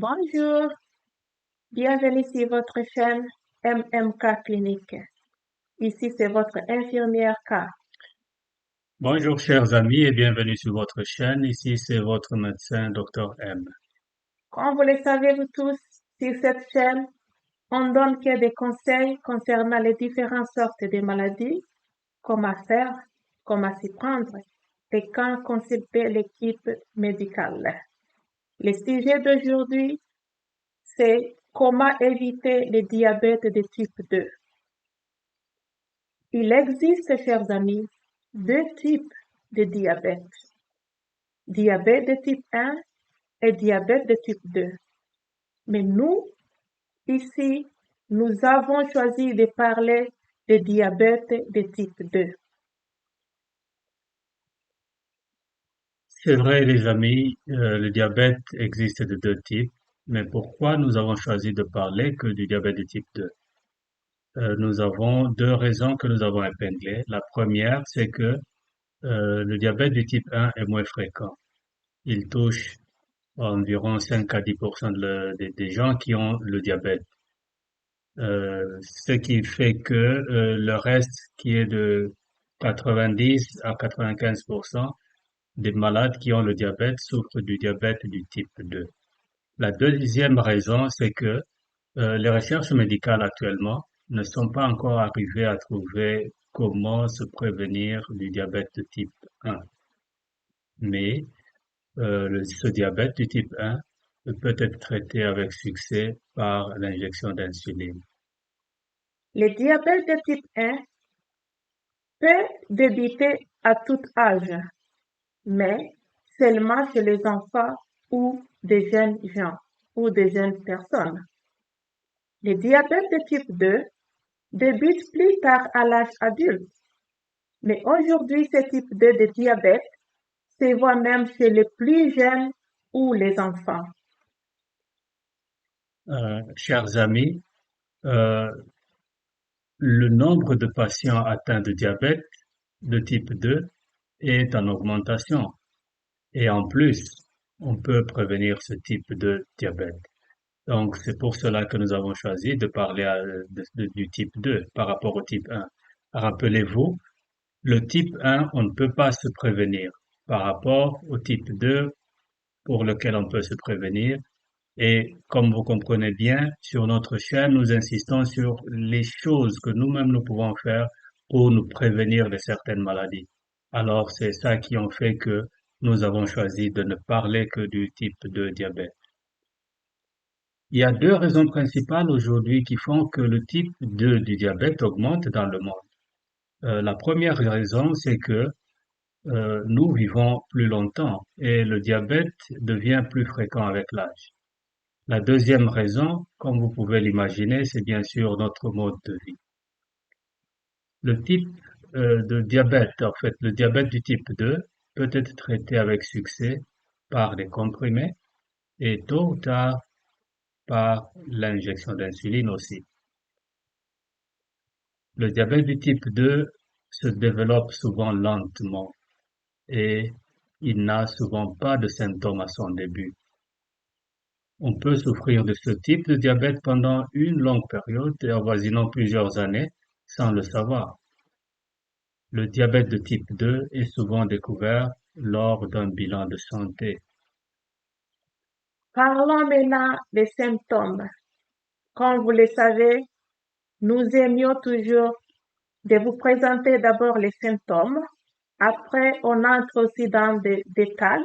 Bonjour, bienvenue sur votre chaîne MMK Clinique. Ici, c'est votre infirmière K. Bonjour chers amis et bienvenue sur votre chaîne. Ici c'est votre médecin Dr M. Comme vous le savez vous tous, sur cette chaîne, on donne que des conseils concernant les différentes sortes de maladies, comment faire, comment s'y prendre et quand consulter l'équipe médicale. Le sujet d'aujourd'hui, c'est comment éviter le diabète de type 2. Il existe, chers amis, deux types de diabète. Diabète de type 1 et diabète de type 2. Mais nous, ici, nous avons choisi de parler de diabète de type 2. C'est vrai les amis, le diabète existe de deux types, mais pourquoi nous avons choisi de parler que du diabète de type 2? Nous avons deux raisons que nous avons épinglées. La première, c'est que le diabète du type 1 est moins fréquent. Il touche environ 5 à 10% des gens qui ont le diabète. Ce qui fait que le reste qui est de 90 à 95% des malades qui ont le diabète souffrent du diabète du type 2. La deuxième raison, c'est que les recherches médicales actuellement ne sont pas encore arrivées à trouver comment se prévenir du diabète de type 1. Mais ce diabète du type 1 peut être traité avec succès par l'injection d'insuline. Le diabète de type 1 peut débuter à tout âge, mais seulement chez les enfants ou des jeunes gens ou des jeunes personnes. Le diabète de type 2 débute plus tard à l'âge adulte, mais aujourd'hui, ce type 2 de diabète se voit même chez les plus jeunes ou les enfants. Chers amis, euh, le nombre de patients atteints de diabète de type 2 est en augmentation et en plus, on peut prévenir ce type de diabète. Donc, c'est pour cela que nous avons choisi de parler du type 2 par rapport au type 1. Rappelez-vous, le type 1, on ne peut pas se prévenir par rapport au type 2 pour lequel on peut se prévenir. Et comme vous comprenez bien, sur notre chaîne, nous insistons sur les choses que nous-mêmes nous pouvons faire pour nous prévenir de certaines maladies. Alors, c'est ça qui en fait que nous avons choisi de ne parler que du type 2 diabète. Il y a deux raisons principales aujourd'hui qui font que le type 2 du diabète augmente dans le monde. La première raison, c'est que nous vivons plus longtemps et le diabète devient plus fréquent avec l'âge. La deuxième raison, comme vous pouvez l'imaginer, c'est bien sûr notre mode de vie. Le type de diabète, en fait, le diabète du type 2 peut être traité avec succès par des comprimés et tôt ou tard par l'injection d'insuline aussi. Le diabète du type 2 se développe souvent lentement et il n'a souvent pas de symptômes à son début. On peut souffrir de ce type de diabète pendant une longue période et avoisinant plusieurs années sans le savoir. Le diabète de type 2 est souvent découvert lors d'un bilan de santé. Parlons maintenant des symptômes. Comme vous le savez, nous aimions toujours de vous présenter d'abord les symptômes. Après, on entre aussi dans des détails,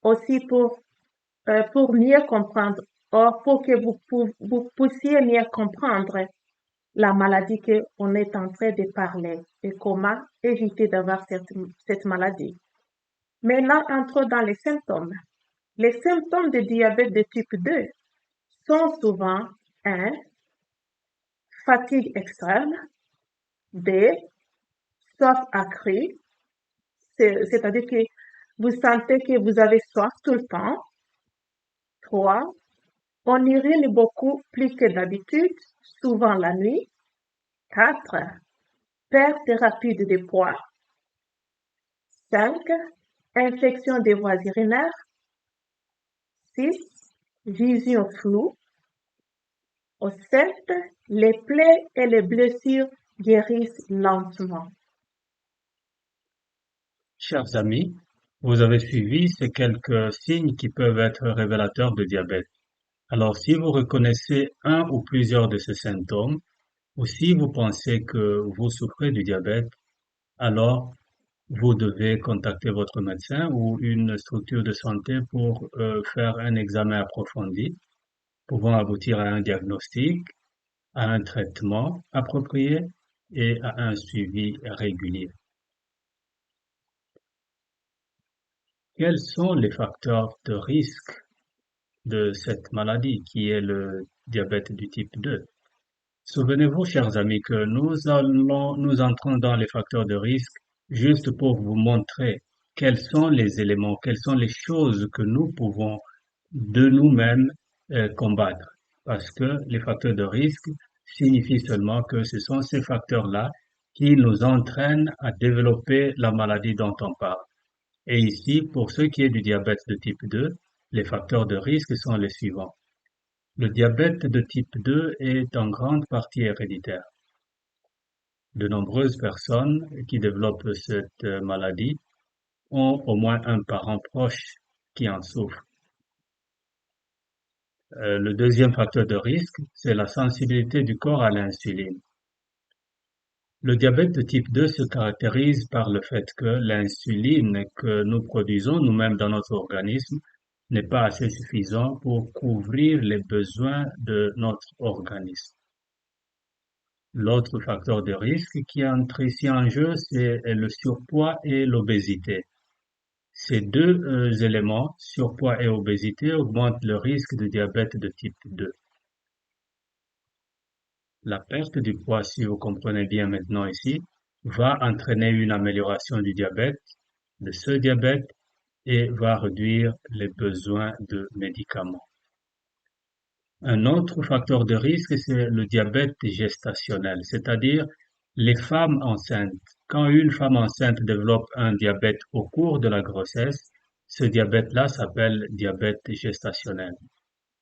aussi pour mieux comprendre, or pour que vous puissiez mieux comprendre la maladie qu'on est en train de parler et comment éviter d'avoir cette maladie. Maintenant, entrons dans les symptômes. Les symptômes de diabète de type 2 sont souvent 1. Fatigue extrême, 2. Soif accrue, c'est-à-dire que vous sentez que vous avez soif tout le temps. 3. On urine beaucoup plus que d'habitude, souvent la nuit. 4. Perte rapide de poids. 5. Infection des voies urinaires. 6. Vision floue. Au 7. Les plaies et les blessures guérissent lentement. Chers amis, vous avez suivi ces quelques signes qui peuvent être révélateurs de diabète. Alors, si vous reconnaissez un ou plusieurs de ces symptômes, ou si vous pensez que vous souffrez du diabète, alors vous devez contacter votre médecin ou une structure de santé pour faire un examen approfondi, pouvant aboutir à un diagnostic, à un traitement approprié et à un suivi régulier. Quels sont les facteurs de risque de cette maladie qui est le diabète du type 2? Souvenez-vous, chers amis, que nous entrons dans les facteurs de risque juste pour vous montrer quels sont les éléments, quelles sont les choses que nous pouvons de nous-mêmes combattre. Parce que les facteurs de risque signifient seulement que ce sont ces facteurs-là qui nous entraînent à développer la maladie dont on parle. Et ici, pour ce qui est du diabète de type 2, les facteurs de risque sont les suivants. Le diabète de type 2 est en grande partie héréditaire. De nombreuses personnes qui développent cette maladie ont au moins un parent proche qui en souffre. Le deuxième facteur de risque, c'est la sensibilité du corps à l'insuline. Le diabète de type 2 se caractérise par le fait que l'insuline que nous produisons nous-mêmes dans notre organisme n'est pas assez suffisant pour couvrir les besoins de notre organisme. L'autre facteur de risque qui entre ici en jeu, c'est le surpoids et l'obésité. Ces deux éléments, surpoids et obésité, augmentent le risque de diabète de type 2. La perte du poids, si vous comprenez bien maintenant ici, va entraîner une amélioration du diabète, de ce diabète, et va réduire les besoins de médicaments. Un autre facteur de risque, c'est le diabète gestationnel, c'est-à-dire les femmes enceintes. Quand une femme enceinte développe un diabète au cours de la grossesse, ce diabète-là s'appelle diabète gestationnel.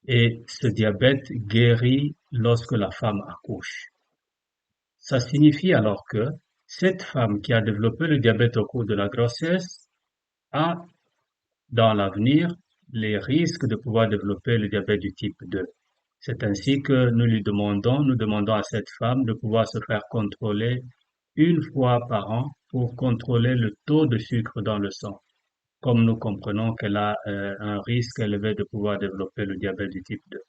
Et ce diabète guérit lorsque la femme accouche. Ça signifie alors que cette femme qui a développé le diabète au cours de la grossesse a, dans l'avenir, les risques de pouvoir développer le diabète du type 2. C'est ainsi que nous demandons à cette femme de pouvoir se faire contrôler une fois par an pour contrôler le taux de sucre dans le sang, comme nous comprenons qu'elle a un risque élevé de pouvoir développer le diabète du type 2.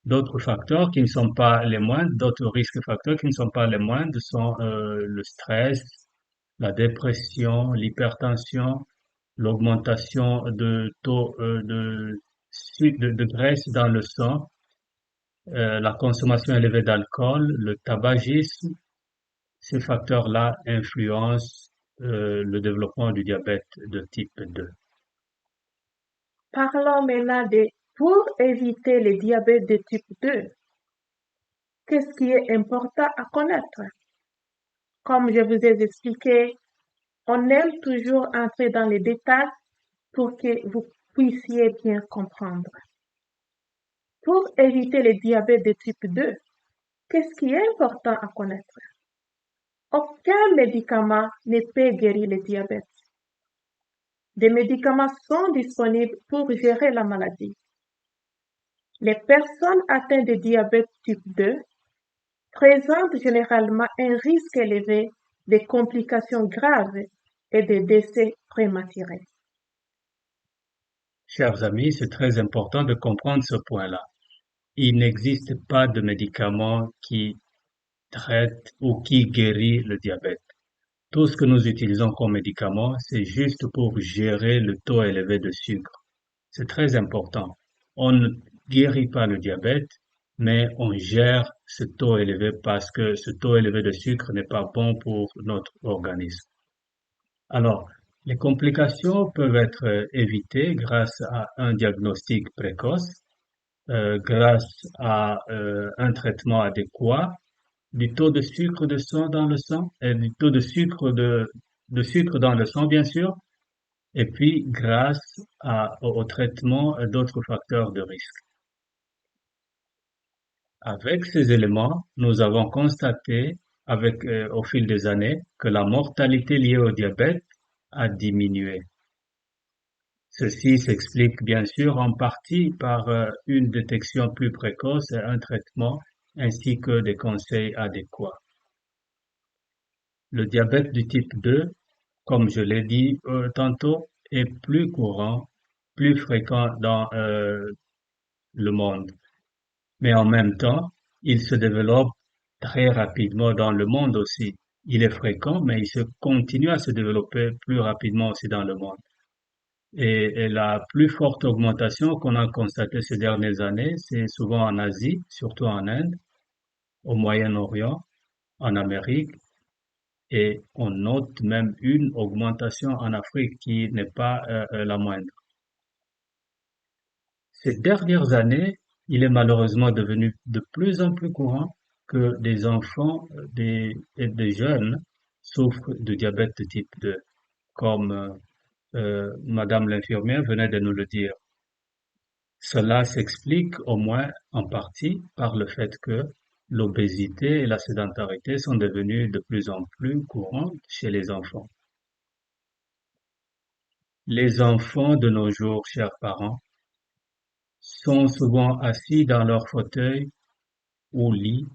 D'autres facteurs qui ne sont pas les moindres, d'autres risques facteurs qui ne sont pas les moindres sont le stress, la dépression, l'hypertension, l'augmentation de taux de graisse dans le sang, la consommation élevée d'alcool, le tabagisme. Ces facteurs-là influencent le développement du diabète de type 2. Parlons maintenant pour éviter le diabète de type 2. Qu'est-ce qui est important à connaître? Comme je vous ai expliqué, on aime toujours entrer dans les détails pour que vous puissiez bien comprendre. Pour éviter le diabète de type 2, qu'est-ce qui est important à connaître? Aucun médicament ne peut guérir le diabète. Des médicaments sont disponibles pour gérer la maladie. Les personnes atteintes de diabète type 2 présentent généralement un risque élevé de complications graves et de décès prématurés. Chers amis, c'est très important de comprendre ce point-là. Il n'existe pas de médicament qui traite ou qui guérit le diabète. Tout ce que nous utilisons comme médicament, c'est juste pour gérer le taux élevé de sucre. C'est très important. On ne guérit pas le diabète, mais on gère ce taux élevé parce que ce taux élevé de sucre n'est pas bon pour notre organisme. Alors, les complications peuvent être évitées grâce à un diagnostic précoce, grâce à un traitement adéquat, du taux de sucre de sang dans le sang, et du taux de sucre dans le sang, bien sûr, et puis grâce au traitement d'autres facteurs de risque. Avec ces éléments, nous avons constaté au fil des années que la mortalité liée au diabète a diminué. Ceci s'explique bien sûr en partie par une détection plus précoce et un traitement ainsi que des conseils adéquats. Le diabète du type 2, comme je l'ai dit tantôt, est plus courant, plus fréquent dans le monde. Mais en même temps, il se développe très rapidement dans le monde aussi. Il est fréquent, mais il se continue à se développer plus rapidement aussi dans le monde. Et la plus forte augmentation qu'on a constatée ces dernières années, c'est souvent en Asie, surtout en Inde, au Moyen-Orient, en Amérique, et on note même une augmentation en Afrique qui n'est pas la moindre. Ces dernières années, il est malheureusement devenu de plus en plus courant que des enfants et des jeunes souffrent de diabète de type 2, comme Madame l'infirmière venait de nous le dire. Cela s'explique au moins en partie par le fait que l'obésité et la sédentarité sont devenues de plus en plus courantes chez les enfants. Les enfants de nos jours, chers parents, sont souvent assis dans leur fauteuil ou lit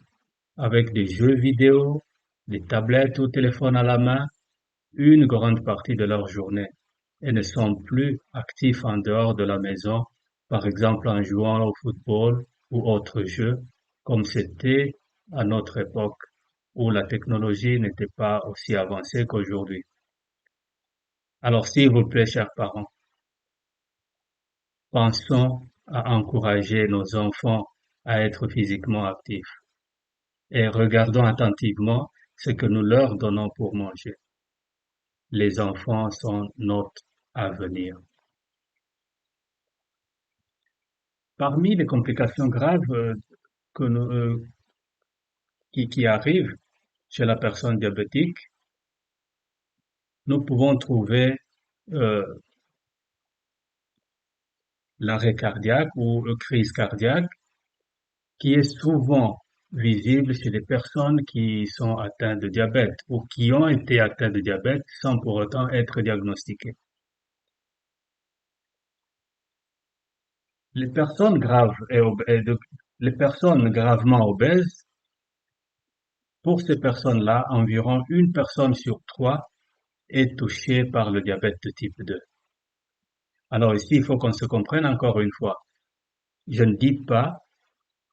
avec des jeux vidéo, des tablettes ou téléphones à la main une grande partie de leur journée et ne sont plus actifs en dehors de la maison, par exemple en jouant au football ou autres jeux, comme c'était à notre époque où la technologie n'était pas aussi avancée qu'aujourd'hui. Alors, s'il vous plaît, chers parents, pensons à encourager nos enfants à être physiquement actifs et regardons attentivement ce que nous leur donnons pour manger. Les enfants sont notre avenir. Parmi les complications graves que qui arrivent chez la personne diabétique, nous pouvons trouver euh, l'arrêt cardiaque ou crise cardiaque, qui est souvent visible chez les personnes qui sont atteintes de diabète ou qui ont été atteintes de diabète sans pour autant être diagnostiquées. Les personnes graves les personnes gravement obèses, pour ces personnes-là, environ une personne sur trois est touchée par le diabète de type 2. Alors ici, il faut qu'on se comprenne encore une fois. Je ne dis pas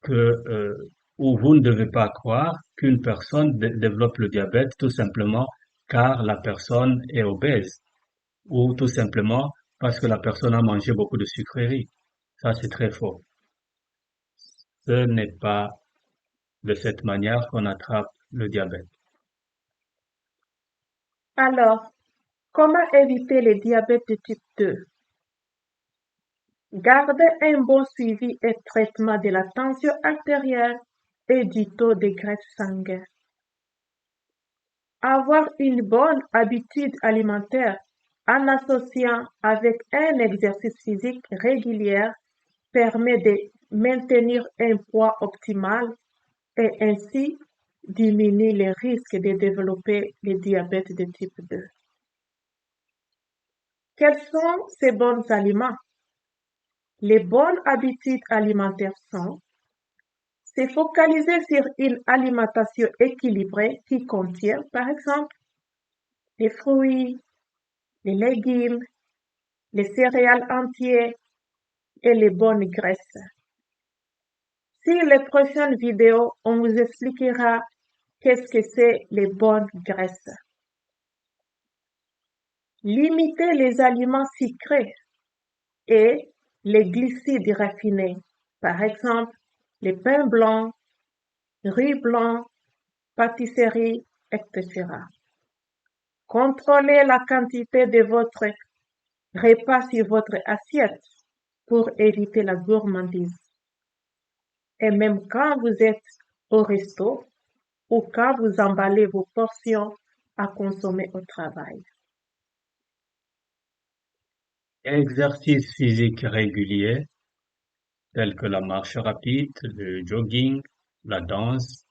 que ou vous ne devez pas croire qu'une personne développe le diabète tout simplement car la personne est obèse ou tout simplement parce que la personne a mangé beaucoup de sucreries. Ça, c'est très faux. Ce n'est pas de cette manière qu'on attrape le diabète. Alors, comment éviter le diabète de type 2? Garder un bon suivi et traitement de la tension artérielle et du taux de graisse sanguine. Avoir une bonne habitude alimentaire en associant avec un exercice physique régulier permet de maintenir un poids optimal et ainsi diminuer les risques de développer le diabète de type 2. Quels sont ces bons aliments? Les bonnes habitudes alimentaires sont se focaliser sur une alimentation équilibrée qui contient, par exemple, les fruits, les légumes, les céréales entières et les bonnes graisses. Sur les prochaines vidéos, on vous expliquera qu'est-ce que c'est les bonnes graisses. Limitez les aliments sucrés et les glucides raffinés, par exemple les pains blancs, riz blanc, pâtisserie, etc. Contrôlez la quantité de votre repas sur votre assiette pour éviter la gourmandise. Et même quand vous êtes au resto ou quand vous emballez vos portions à consommer au travail. Exercice physique régulier, tels que la marche rapide, le jogging, la danse,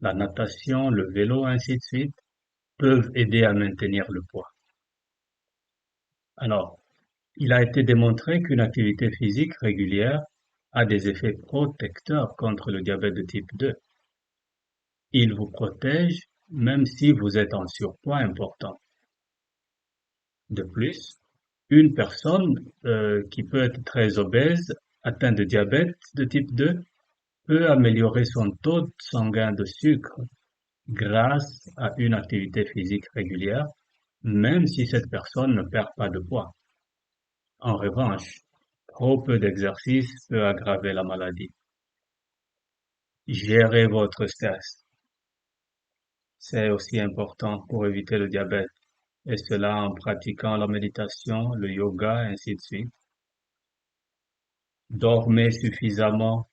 la natation, le vélo, ainsi de suite, peuvent aider à maintenir le poids. Alors, il a été démontré qu'une activité physique régulière a des effets protecteurs contre le diabète de type 2. Il vous protège même si vous êtes en surpoids important. De plus, une personne qui peut être très obèse, atteinte de diabète de type 2, peut améliorer son taux sanguin de sucre grâce à une activité physique régulière, même si cette personne ne perd pas de poids. En revanche, trop peu d'exercice peut aggraver la maladie. Gérez votre stress. C'est aussi important pour éviter le diabète, et cela en pratiquant la méditation, le yoga, ainsi de suite. Dormez suffisamment,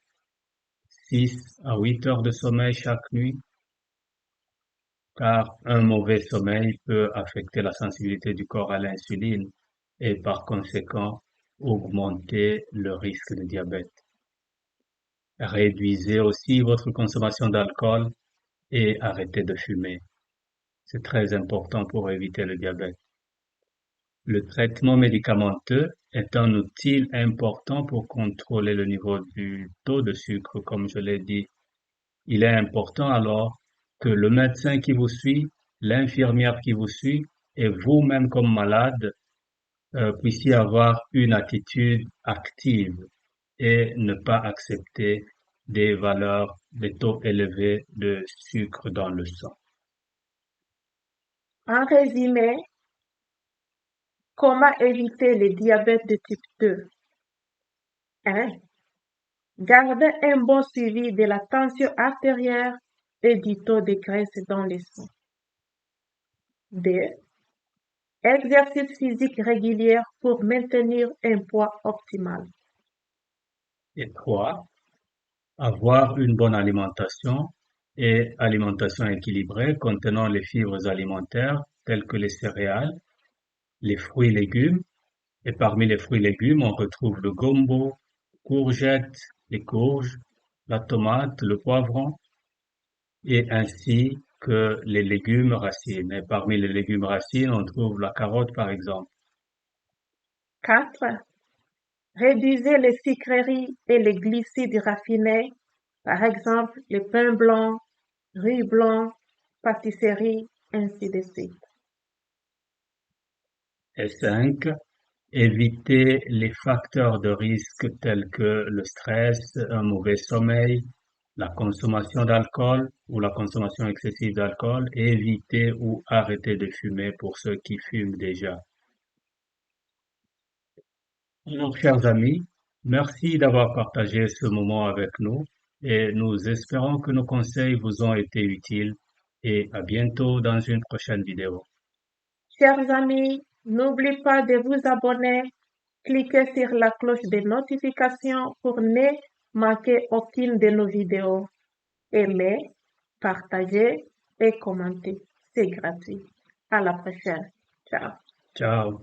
6 à 8 heures de sommeil chaque nuit, car un mauvais sommeil peut affecter la sensibilité du corps à l'insuline et par conséquent augmenter le risque de diabète. Réduisez aussi votre consommation d'alcool et arrêtez de fumer. C'est très important pour éviter le diabète. Le traitement médicamenteux est un outil important pour contrôler le niveau du taux de sucre, comme je l'ai dit. Il est important alors que le médecin qui vous suit, l'infirmière qui vous suit et vous-même comme malade puissiez avoir une attitude active et ne pas accepter des taux élevés de sucre dans le sang. En résumé, comment éviter le diabète de type 2? 1. Garder un bon suivi de la tension artérielle et du taux de graisse dans le sang. 2. Exercice physique régulier pour maintenir un poids optimal. Et 3. Avoir une bonne alimentation et alimentation équilibrée contenant les fibres alimentaires telles que les céréales, les fruits et légumes. Et parmi les fruits et légumes, on retrouve le gombo, courgettes, les courges, la tomate, le poivron, et ainsi que les légumes racines. Et parmi les légumes racines, on trouve la carotte, par exemple. 4. Réduisez les sucreries et les glucides raffinés, par exemple les pains blancs, riz blanc, pâtisserie, ainsi de suite. Et 5. Éviter les facteurs de risque tels que le stress, un mauvais sommeil, la consommation d'alcool ou la consommation excessive d'alcool, et éviter ou arrêter de fumer pour ceux qui fument déjà. Alors, chers amis, merci d'avoir partagé ce moment avec nous et nous espérons que nos conseils vous ont été utiles et à bientôt dans une prochaine vidéo. Chers amis, n'oubliez pas de vous abonner, cliquez sur la cloche de notification pour ne manquer aucune de nos vidéos. Aimez, partagez et commentez. C'est gratuit. À la prochaine. Ciao. Ciao.